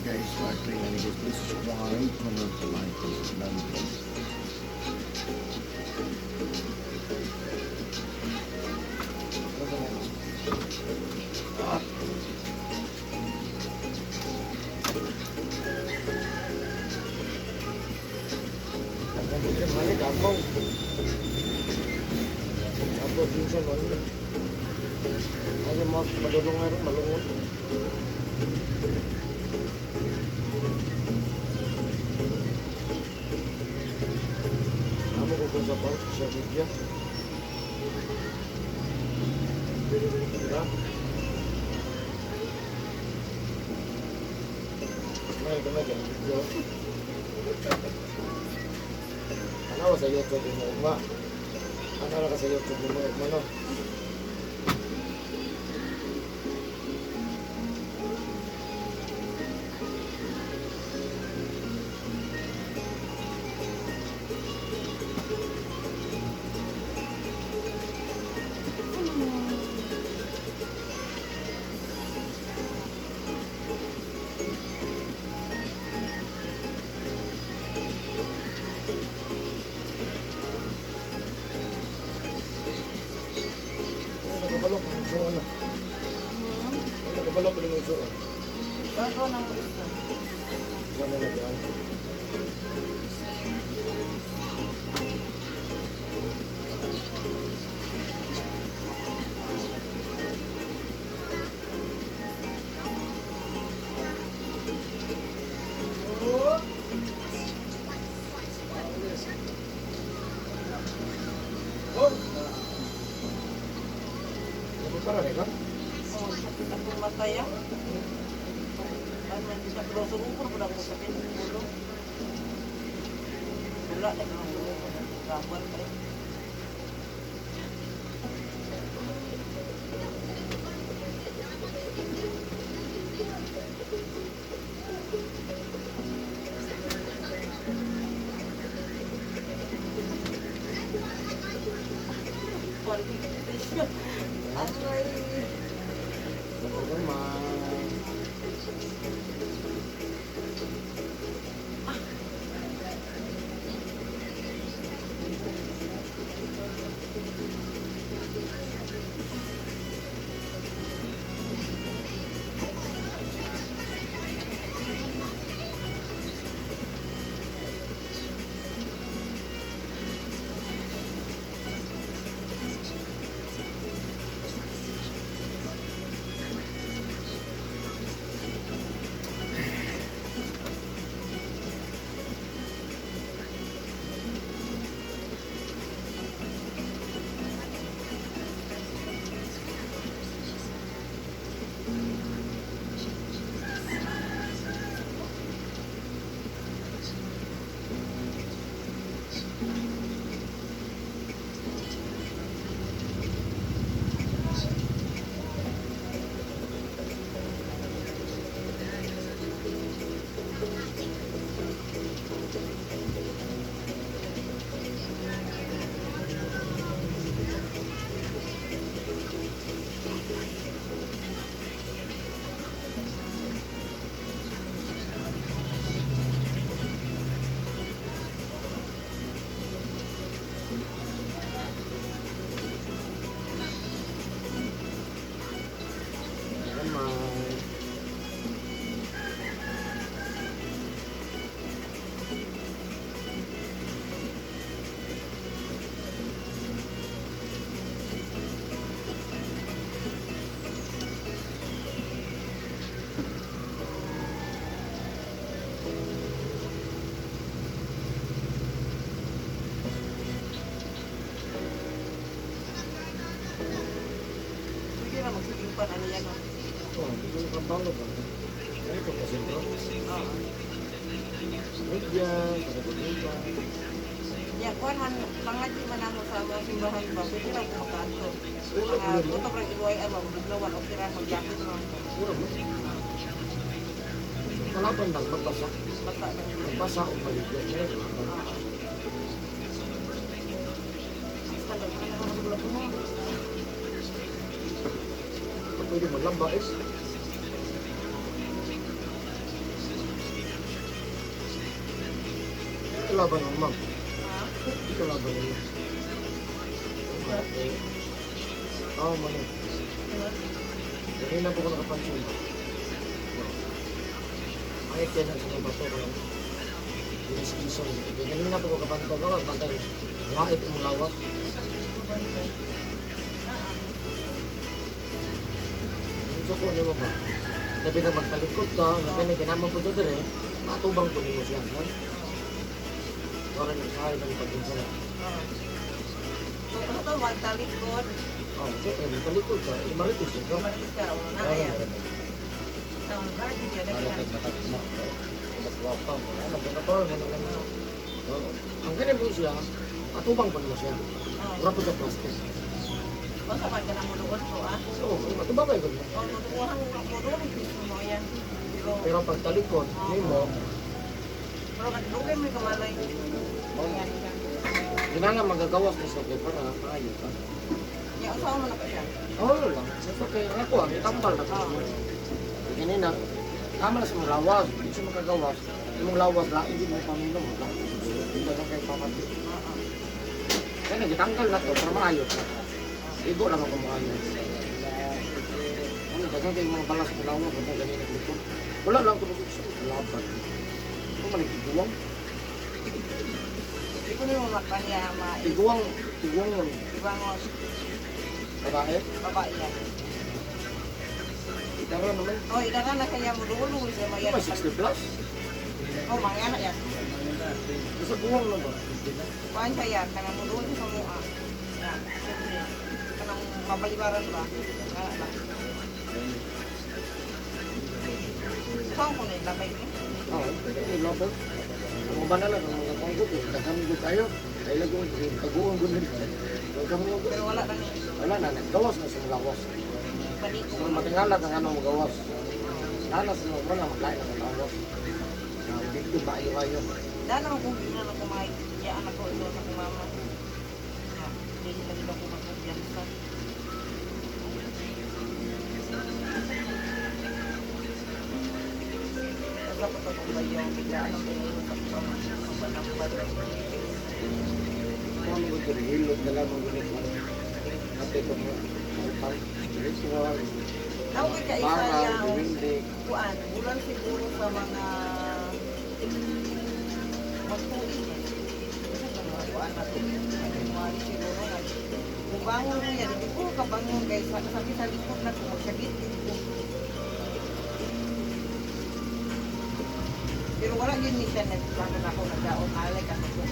guys, part 3 na guys. This is one color light. Ako minsan ano. Ano mo madulungan malungon. Amo ko sa pang sa video. Diba? May ganagan video. Ano sa YouTube mo ba? Ano ka sa YouTube mo no? Nakabalok ng suo na. Nakabalok ng suo. Bago ng isa. Sana na dyan. Para ka? Oh, sakit ako matay ah. Ano man sa proso ko pud ako sakit ng ulo. Wala na ko ulo ko. Gabal pa. Aray. Sige na magsisimpan ano yan. Oh, hindi ko kapangod ba? Ano ito kasi bro? Media, pagkakulipa. Ya, kuan man langad di man ako sa mga simbahan ba, pwede lang ko makaanto. Mga buto pra iluway ano, bugnawan o tira mo jacket mo. Puro mo. Malaban lang, magbasa. Bata lang yun. Magbasa o maligyan. Basta lang ano ako siguro po mo. Pwede mo lamba eh. kalaban mo, ma'am. Ha? Di kalaban mo. Okay. Oo, ma'am. Kanina po ko nakapansin. Ay, kaya na sa bato ko lang. Dinis-dison. Kanina po ko kapansin ko. Bantay. Wahit mong lawak. So po, ano mo ba? Sabi na magtalikod ka, na ginaman po doon eh, matubang po niyo siya. Ha? Wala nang sahay ng pag-insa na. So, ano to, magtalikod. Oh, okay, magtalikod ka, maritis yun. No? Maris ka, o na kaya. So, bakit yun? Ang ganyan po siya, matubang po niyo siya. Wala po siya plastic. O, sa pagka na mulunod ko, ah. So, matubang kayo ganyan. O, mutukuhan mo doon, gusto mo yan. Pero pag talikod, yun mo, Pero kadlugay mo yung kamalay. Yan, yan. ginanga magagawas na siya para maayo ka. Ya, usawa mo na pa siya. Oo lang. Sa kaya ako, ang tambal na ko. Ganina, tama na sa mga lawas. Hindi siya magagawas. Yung lawas na, hindi mo paminom. Hindi na kayo pamati. Kaya nagitanggal na to para maayos na. Igo lang ako maayos. Ano, dagang kayo mga balas ng lawas. Ano, ganina dito. Wala lang ito sa laban. Ito maligiguang. Hindi ko nyo makanya, Tiguang yun. ibangos, Babae. babae yan. Itara naman. O, idaran na kaya mo doon, sa Ito mga ba 60 plus? O, mga anak yan. Sa buwang na ba? Kuhaan siya yan, kanang mo doon sa mua. Yan, siyempre. Kanang mabalibaran ba? Kaya ba? Saan ko na ilabay ko? Oo, may laban. Ang mga banala, ang mga kongkot, nagkamigod tayo. Dahil lang yung taguan ko nila. Nagkamigod. Pero wala na ni Wala na, gawas na sa lawas. paliko. So, matingalat ang anong gawas. Nanas na wala, maglain ang lawas. Dito ba ayo-ayo? Dahil ako kung hindi na kumain, kaya anak ko ito sa kumama. Hindi na diba ko magkumpiyansa. Kasi ako ito kung ba yung biglaan ang pinilo sa pamanampad na Kung ano ko dito, hilot na lang ang gunit mo. Ate ko mo, alpang, ritual, Tawag ka isa para, yung windig. kuan, bulan siguro sa mga magtuig. Kasi sa mga kuan na ito, January siguro na. Kung bangon mo yan, hindi ko kabangon guys, sabi sa likod na ito, magsagit dito. Pero wala yun ni siya, nagplano na ako, nagdaon, alay kasi ko.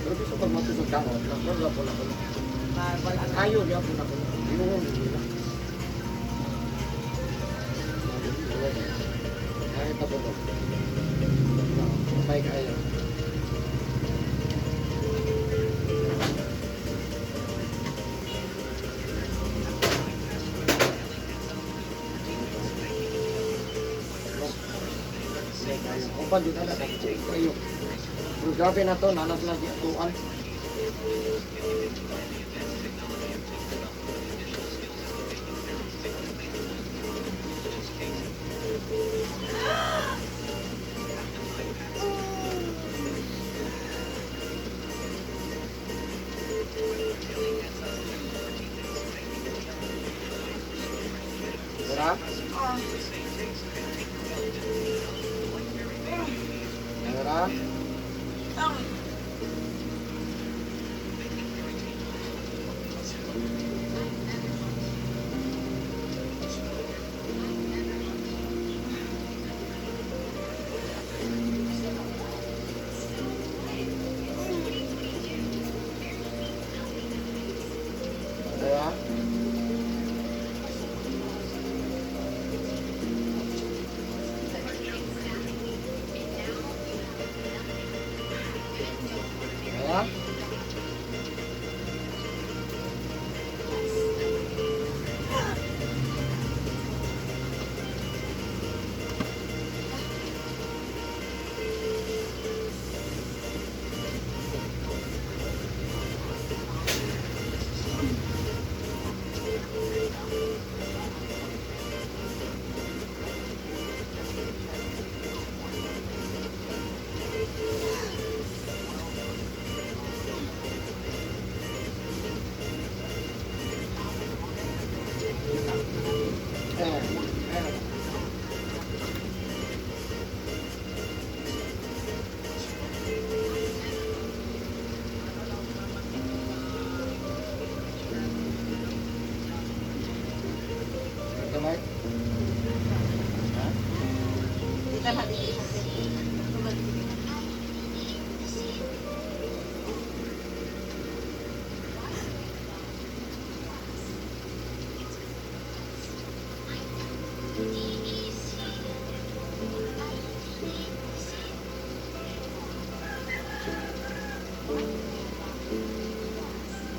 Pero gusto pag matusog daon, nagpagla po na ko. Wala na. Ayaw niya po na ko. Inuhon nila. Kahit ako po. May kaya. Kung pa dito na, nag-check kayo. Pero grabe na to, nanas na di atuan. Tara? Tara? Tara? Kita na dito sa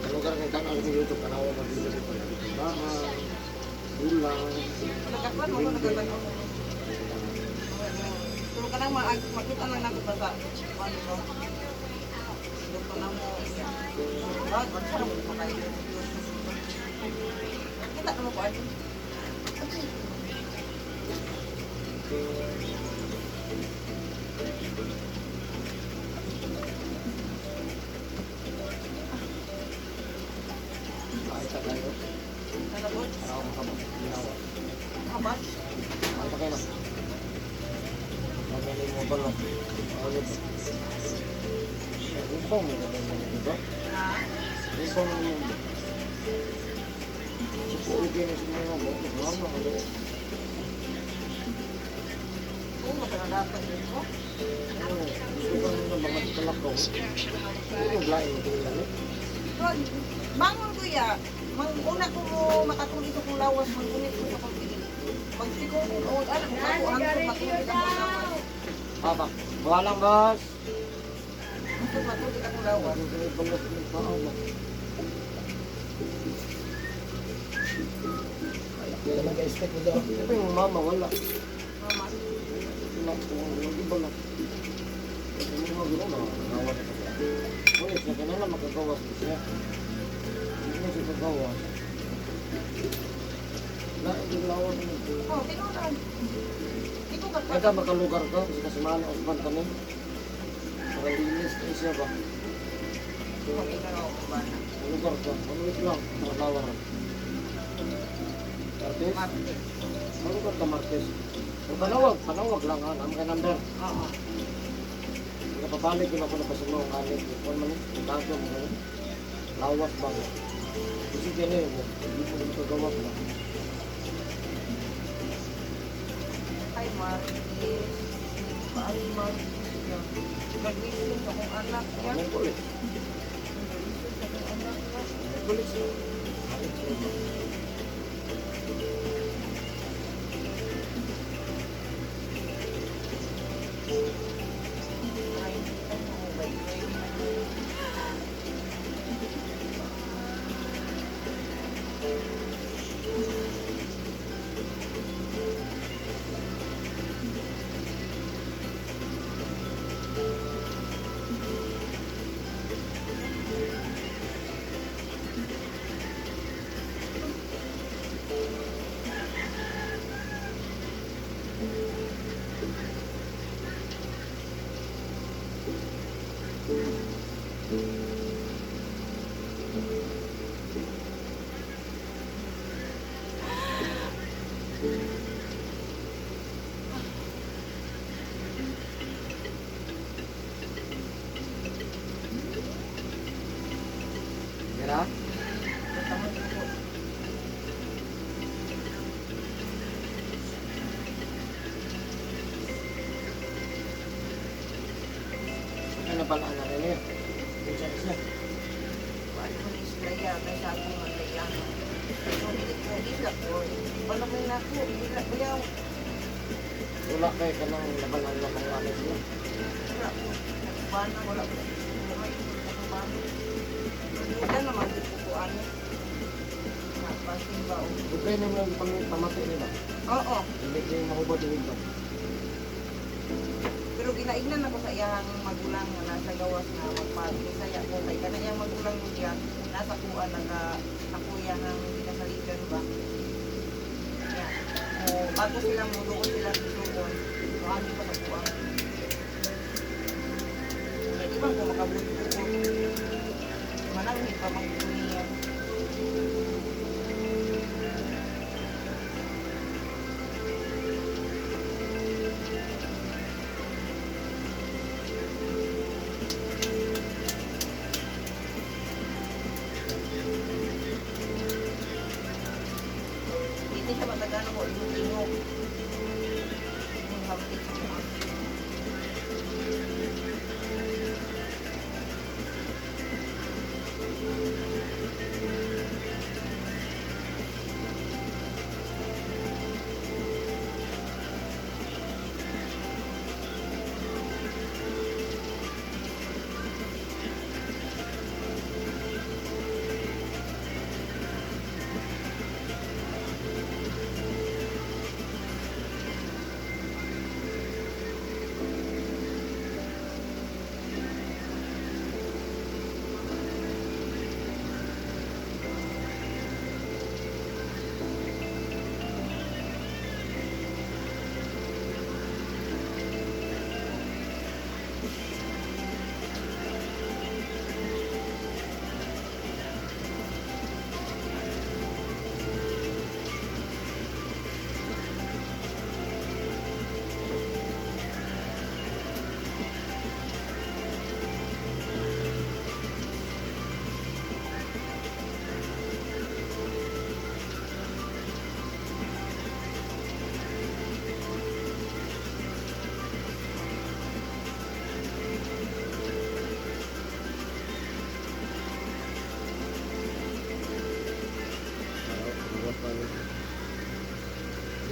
Kalau kan kita nggak di YouTube karena orang masih jadi bahan, bulan. nagkakuan mo nagkakuan mo. Pero kanang makita lang nato ba sa ano mo. Dito na mo. Ba, sarap mo kayo. Kita na mo ko ano. Kita tayo. Ano po? Para ako makapaginawa. Kaban? Ano kayo na? Magaling mo ba lang? Ano ba? Rupaw mo ba lang mo ba? Ha? Rupaw mo mo. Siguro kayo na siya mo. Ano mo ba? Kung dapat dito. Gusto ko nang mga talakaw. Ano ba yung tingnan? Bangon ko ya. Una ko mo makatulog kung lawas, mangunit ko sa pagpili. Pagsikong ko, alam mo, ako ang matulog ako lawas. Papa, bawa lang boss. Gusto matulog ako lawas. Ano kayo balas ng tao mo? Kaya naman guys, take mo daw. Ito yung mama, wala. Mama. Wala ko, hindi balas. Ito yung mga gano'n na, nagawa na siya. Ulit, na kanila magagawas din siya. Hindi na siya gagawas. Wala, hindi lawan din. Oh, tinuran. Di ko Kaya ka makalugar ka, kasi kasama ng usban kami. Para linis kayo siya ba? Mag-ikaw ako ba na? Malugar ka, malulit lang, nakalawan. Martes? Martes. Malugar ka Martes. Kung panawag lang ha, naman ka number. Oo. Napabalik yun ako na pasama ang kalit. Kung man, yung tago mo ngayon. Lawas ba mo? Kasi dyan eh, hindi mo nito gawa mo. Ay, Martes. Ay, Martes. Nag-wisip sa kong anak niya. Ano ko ulit? Nag-wisip sa kong anak niya. Ulit siya. Halit siya ba? Ay, ano, bay-bay. Kira? Tama din ko. Ano pala ang narin niya? Minsan siya. Paano mo ni-isplaya? May sabi mo ang kailangan. So, hindi lang ko. Paano mo na ako? Hindi lang ko yaw. Wala kayo ka nang labanan ng mga lamin sila. Wala ko. Paano wala ko. Wala naman dito ko ano. Pasin ba o? Okay na yung pamatay nila. Oo. Hindi kayo nakubad yung ito. Pero ginaignan ako sa iyang magulang nga nasa gawas na magpag-isaya ko kay kana iyang magulang mo diyan nasa kuan nakakuya ng pinasaligan ba. Yeah. O bago sila mo doon sila susugon. So ano pa sa kuan. Di ba kung makabuti ko manang pa magduniyan. Hindi siya matagano mo, yung hapit sa mga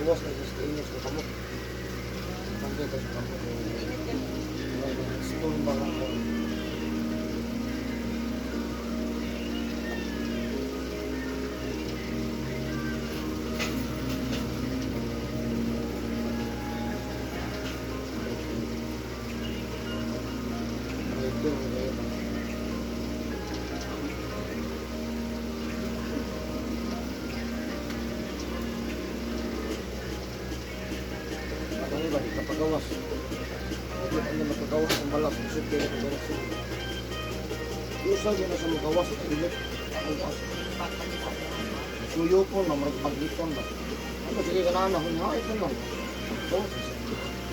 Luwas na sa stainless na kamot. Pagkita sa kamot. Init ka. Stone ba lang ko? Patay ba? Kapagawas. Hindi pa na magagawas ng balas. Isip kayo ng direksyon. Usag yun na sa magawas. Ilit. Suyo po na magpagliton ba? Ano sige ka na anak. Ha, ito lang. Ito.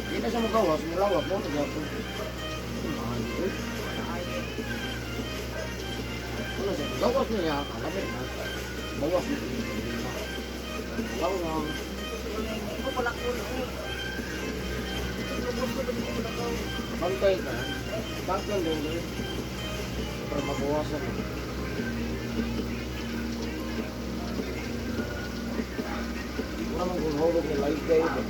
Hindi na siya magawas. Nilawag mo. Nagyato. Ano siya? Gawas niya. Alamit na. Bawas niya. Law na. Hindi ko pala kulo. Bantay ka. Bantay din. Para mabawasan mo. Wala mong kung hulog na live kayo ba?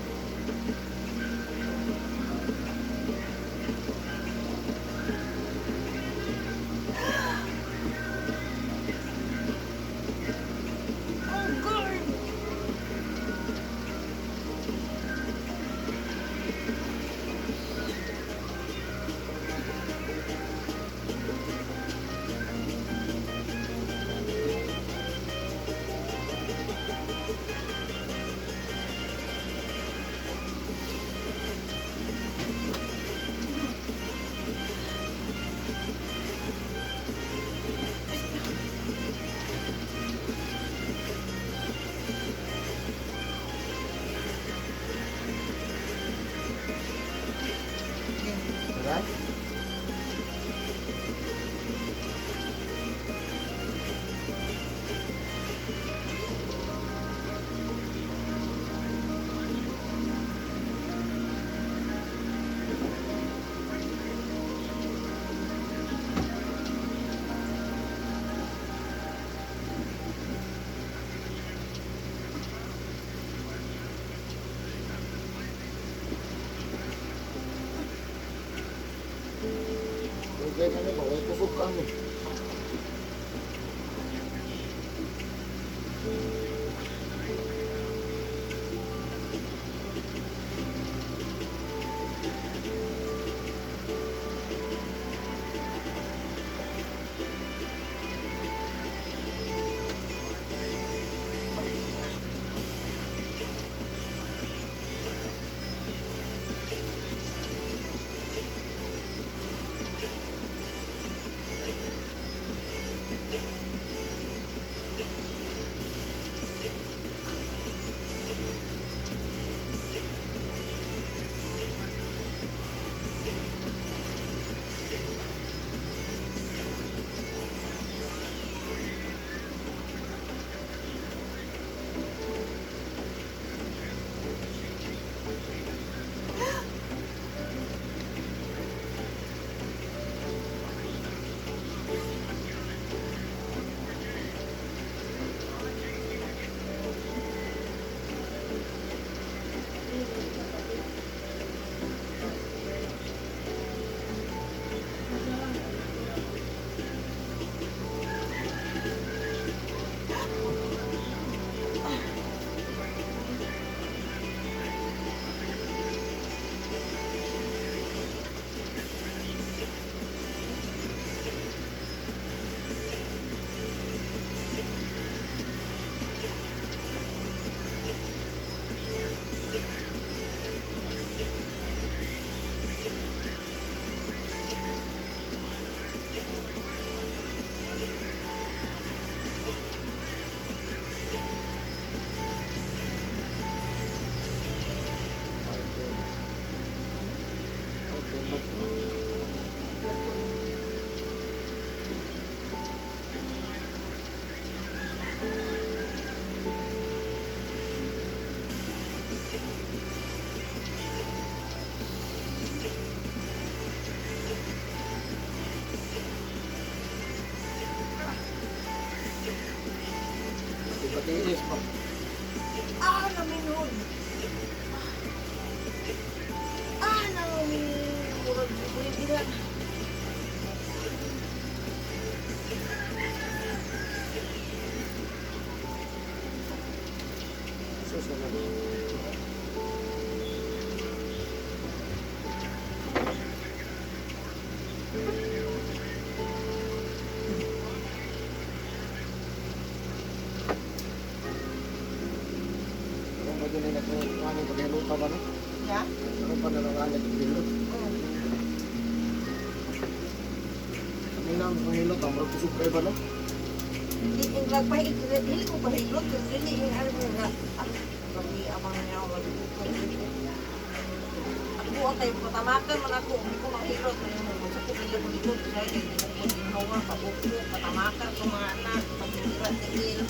Right? Okay, kami ba? Huwag kusog kami. Sir. Susunod. Kung ba din na kung ano ba yung lupa ba no? Ya? Ano pa na nangalit yung bilo? Kami na ang pangilot, ang magpusog kayo ba no? Hindi ko pahilot, dili ko pahilot, dili yung ano mo nga. Kami amang niya ako magpupulot. Ako ang tayo patamakan man ako, hindi ko mahilot na yung mga sa kupilot ng likod. Kaya hindi ko maginawa, pabuklo, patamakan ko mga anak, pagsirat tigil.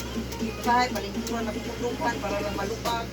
Kaya palingkuhan na puputukan para lang malupag.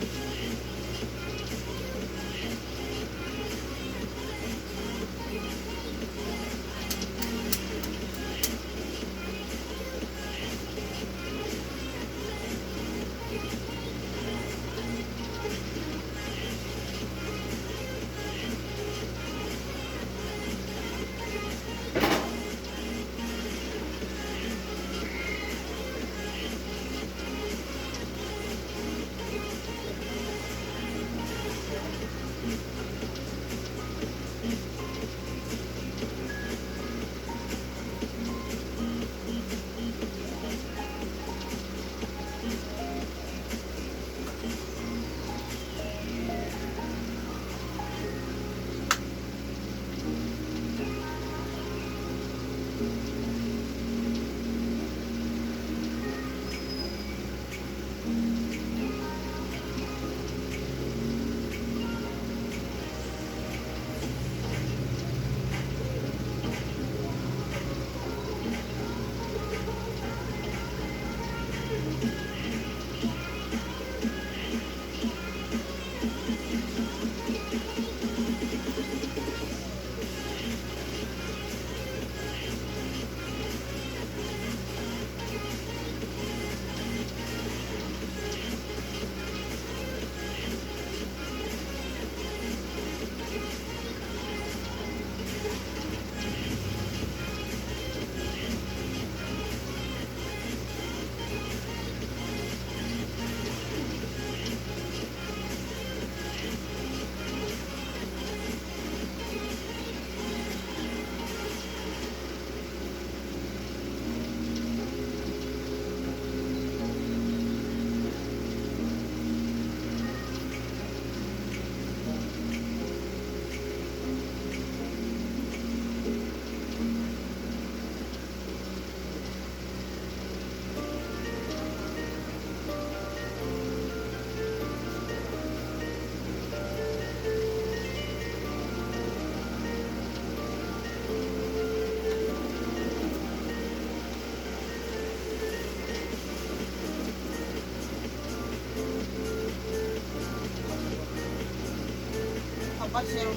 Hapas yung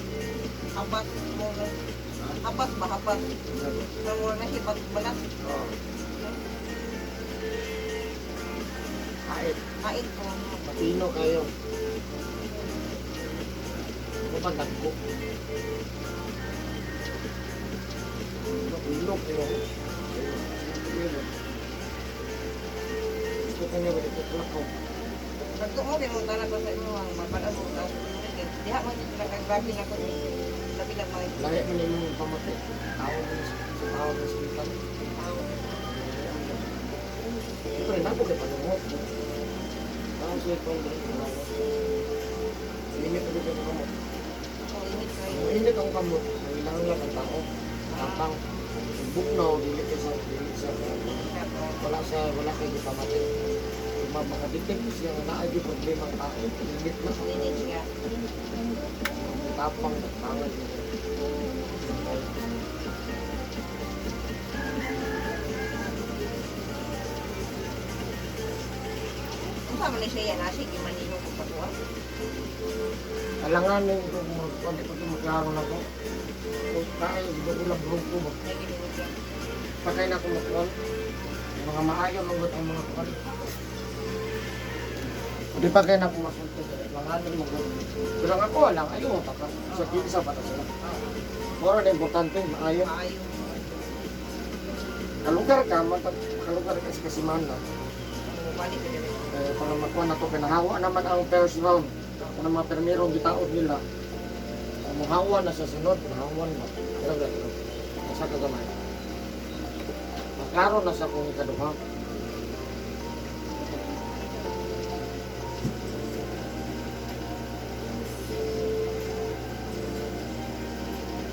hapas mo. Hapas ba? Hapas. Na mo na hibat balas. Oo. Kahit Kait ko. matino kayo. Mapandag ko. Ilog kayo. Gusto ko niya ba ito ko? Pagko mo pinunta na ko sa inyo ang mapalas mo daw. Diha mo dito na kagabi na ko. Labi lang may Lahi mo na yung pamatay. Tao mo sa tao mo sa hospital. tao. Ito rin ako kay panungot. Tao sa ito ang init ulit ang kamot. Oh, init kayo. Ang init ang kamot. Nailangan lang ang tao. Tapang buknaw, dili ka sa wala kayo pamatay. Kung makadetect siya nga naadyo problema ang tao, init na. Init siya. Tapang tangan niya. Kung sa man siya yan, sige manino ko patuwa. Alanganin ko kung magpapit ko maklaro na ko. Kung kaya, di ba ulang grupo mo? Naginino siya. Patay na ako makuha. Mga maayaw mangot ang mga kuwan. Di pa kayo na pumasunto sa langanin mo. Pero ako lang, ayaw mo taka. Sa kinsa pa na sila. Pero na importante, maayo. Maayo. Kalugar ka, kalugar ka sa kasimana. Balik ka dito. Para makuha na ito, pinahawa naman ang first round. Kung ang mga permirong gitaod nila, muhawa na sa sunod, muhawa na. Pero gano'n, nasa kagamay. Klaro na sa kong ikaduha.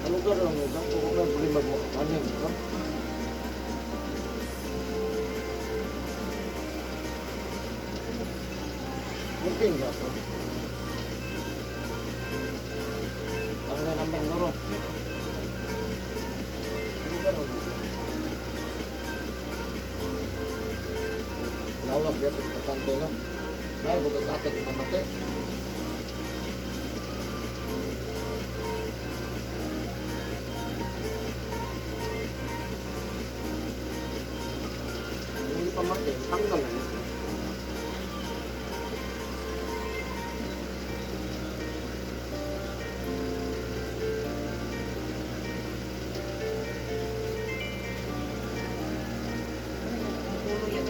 Kalugar lang yun, kung ano yung magmakapanin, no? Mungkin nggak tuh? Kalau nggak nambah lorong. Lawas dia tuh ke pantai lah. Nah, bukan kakek di pantai. Ini pemakai, tanggal lah. Puro yan.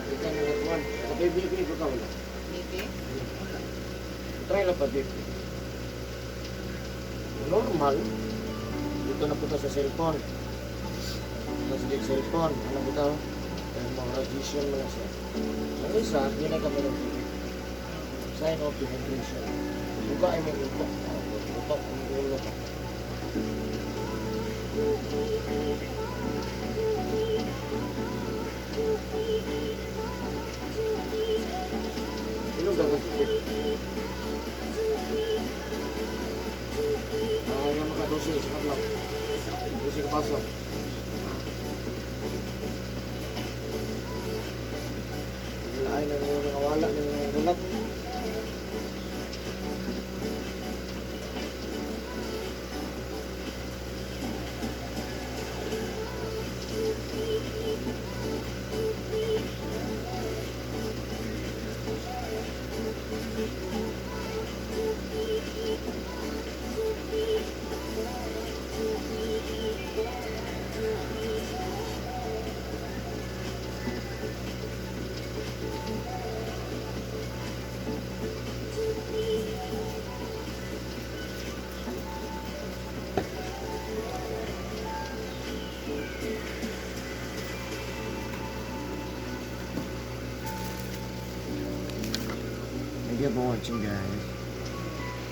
Ikan nilatuan. Tapi bibi ko ka wala. Bibi. Try lang pa bibi. Normal. Dito na punta sa cellphone. Mas di cellphone. Ano po tao? Mga radiation mo lang siya. Ang isa, yun ay kami ng bibi. Sign of dehydration. Buka ay may utok. Utok ang ulo ka. Ano gagawin ko? Yung mga dosi, sapat lang. Dosi ka pasok. Wala ay nawala ng mga gulat. Thank you for watching, guys.